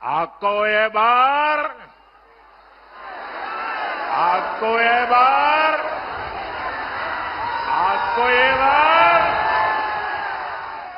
आपको ये बार आपको ये बार आपको ये बार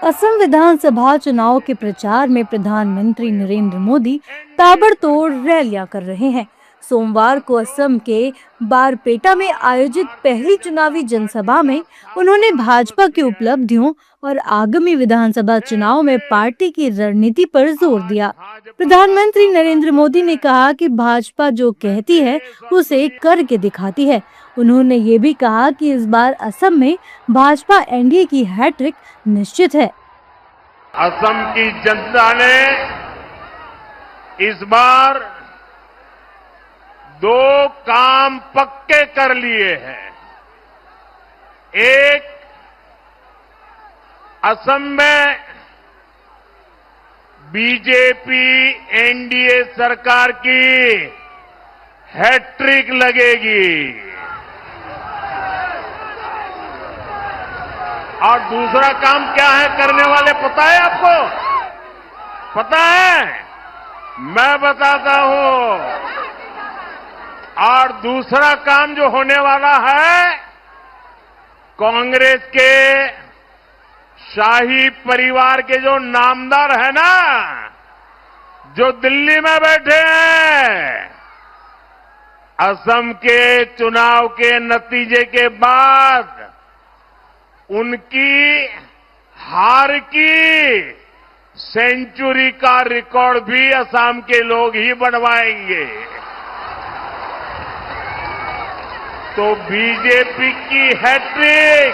असम विधानसभा चुनाव के प्रचार में प्रधानमंत्री नरेंद्र मोदी ताबड़तोड़ रैलियां कर रहे हैं। सोमवार को असम के बारपेटा में आयोजित पहली चुनावी जनसभा में उन्होंने भाजपा की उपलब्धियों और आगामी विधानसभा चुनाव में पार्टी की रणनीति पर जोर दिया। प्रधानमंत्री नरेंद्र मोदी ने कहा कि भाजपा जो कहती है उसे करके दिखाती है। उन्होंने ये भी कहा कि इस बार असम में भाजपा एनडीए की हैट्रिक निश्चित है। असम की जनता ने इस बार 2 काम पक्के कर लिए हैं। एक, असम में बीजेपी एनडीए सरकार की हैट्रिक लगेगी और दूसरा काम क्या है करने वाले, पता है आपको? पता है? मैं बताता हूं। और दूसरा काम जो होने वाला है, कांग्रेस के शाही परिवार के जो नामदार है ना, जो दिल्ली में बैठे हैं, असम के चुनाव के नतीजे के बाद उनकी हार की सेंचुरी का रिकॉर्ड भी असम के लोग ही बनवाएंगे। तो बीजेपी की हैट्रिक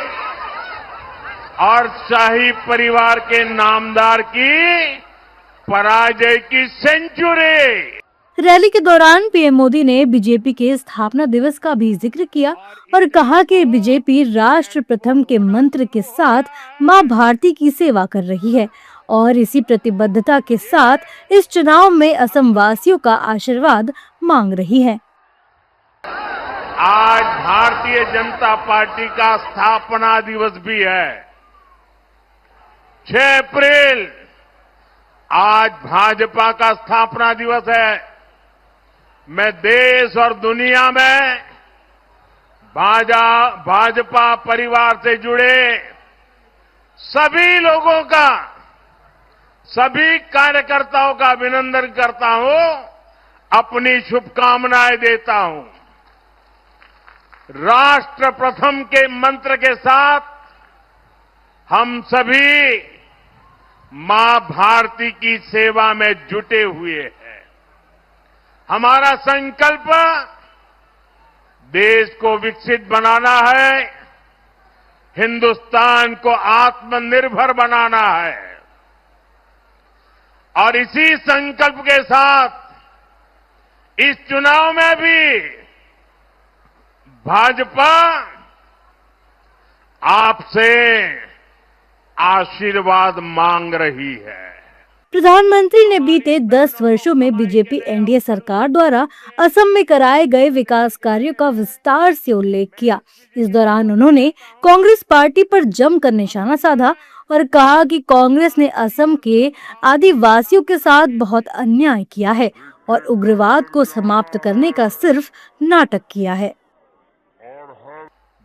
और शाही परिवार के नामदार की पराजय की सेंचुरी। रैली के दौरान पीएम मोदी ने बीजेपी के स्थापना दिवस का भी जिक्र किया और कहा कि बीजेपी राष्ट्र प्रथम के मंत्र के साथ मां भारती की सेवा कर रही है और इसी प्रतिबद्धता के साथ इस चुनाव में असम वासियों का आशीर्वाद मांग रही है। आज भारतीय जनता पार्टी का स्थापना दिवस भी है। 6 अप्रैल आज भाजपा का स्थापना दिवस है। मैं देश और दुनिया में भाजपा परिवार से जुड़े सभी लोगों का, सभी कार्यकर्ताओं का अभिनंदन करता हूं, अपनी शुभकामनाएं देता हूं। राष्ट्र प्रथम के मंत्र के साथ हम सभी मां भारती की सेवा में जुटे हुए हैं। हमारा संकल्प देश को विकसित बनाना है, हिंदुस्तान को आत्मनिर्भर बनाना है और इसी संकल्प के साथ इस चुनाव में भी भाजपा आपसे आशीर्वाद मांग रही है। प्रधानमंत्री ने बीते 10 वर्षों में बीजेपी एनडीए सरकार द्वारा असम में कराए गए विकास कार्यों का विस्तार से उल्लेख किया। इस दौरान उन्होंने कांग्रेस पार्टी पर जमकर निशाना साधा और कहा कि कांग्रेस ने असम के आदिवासियों के साथ बहुत अन्याय किया है और उग्रवाद को समाप्त करने का सिर्फ नाटक किया है।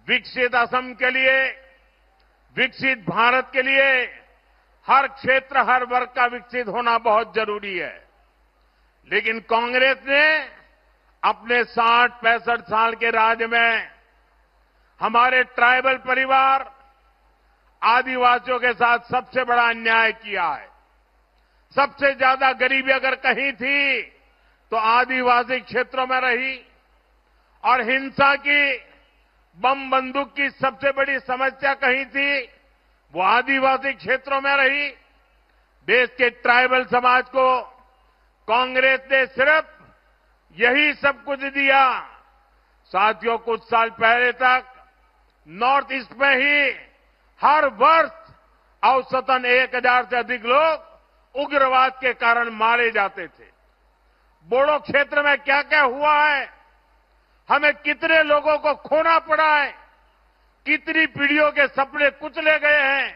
विकसित असम के लिए, विकसित भारत के लिए हर क्षेत्र, हर वर्ग का विकसित होना बहुत जरूरी है। लेकिन कांग्रेस ने अपने 60-65 साल के राज में हमारे ट्राइबल परिवार, आदिवासियों के साथ सबसे बड़ा अन्याय किया है। सबसे ज्यादा गरीबी अगर कहीं थी तो आदिवासी क्षेत्रों में रही और हिंसा की, बम बंदूक की सबसे बड़ी समस्या कहीं थी वो आदिवासी क्षेत्रों में रही। देश के ट्राइबल समाज को कांग्रेस ने सिर्फ यही सब कुछ दिया। साथियों, कुछ साल पहले तक नॉर्थ ईस्ट में ही हर वर्ष औसतन 1000 से अधिक लोग उग्रवाद के कारण मारे जाते थे। बोडो क्षेत्र में क्या क्या हुआ है, हमें कितने लोगों को खोना पड़ा है, कितनी पीढ़ियों के सपने कुचले गए हैं,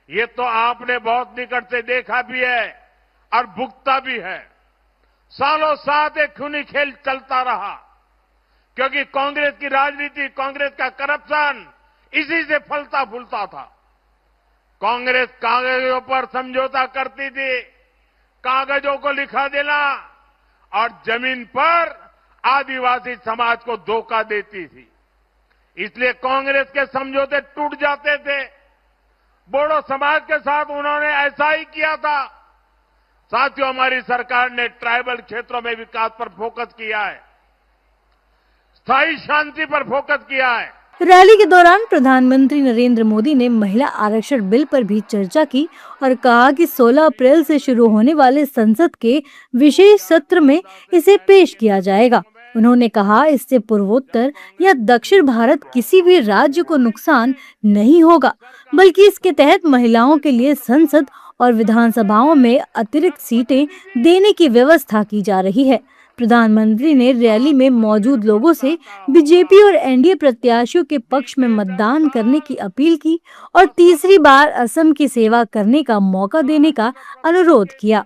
ये तो आपने बहुत निकट से देखा भी है और भुगता भी है। सालों साथ एक खूनी खेल चलता रहा, क्योंकि कांग्रेस की राजनीति, कांग्रेस का करप्शन इसी से फलता फूलता था। कांग्रेस कागजों पर समझौता करती थी, कागजों को लिखा देना, और जमीन पर आदिवासी समाज को धोखा देती थी। इसलिए कांग्रेस के समझौते टूट जाते थे। बोडो समाज के साथ उन्होंने ऐसा ही किया था। साथियों, हमारी सरकार ने ट्राइबल क्षेत्रों में विकास पर फोकस किया है, स्थायी शांति पर फोकस किया है। रैली के दौरान प्रधानमंत्री नरेंद्र मोदी ने महिला आरक्षण बिल पर भी चर्चा की और कहा कि 16 अप्रैल से शुरू होने वाले संसद के विशेष सत्र में इसे पेश किया जाएगा। उन्होंने कहा, इससे पूर्वोत्तर या दक्षिण भारत किसी भी राज्य को नुकसान नहीं होगा, बल्कि इसके तहत महिलाओं के लिए संसद और विधानसभाओं में अतिरिक्त सीटें देने की व्यवस्था की जा रही है। प्रधानमंत्री ने रैली में मौजूद लोगों से बीजेपी और एनडीए प्रत्याशियों के पक्ष में मतदान करने की अपील की और तीसरी बार असम की सेवा करने का मौका देने का अनुरोध किया।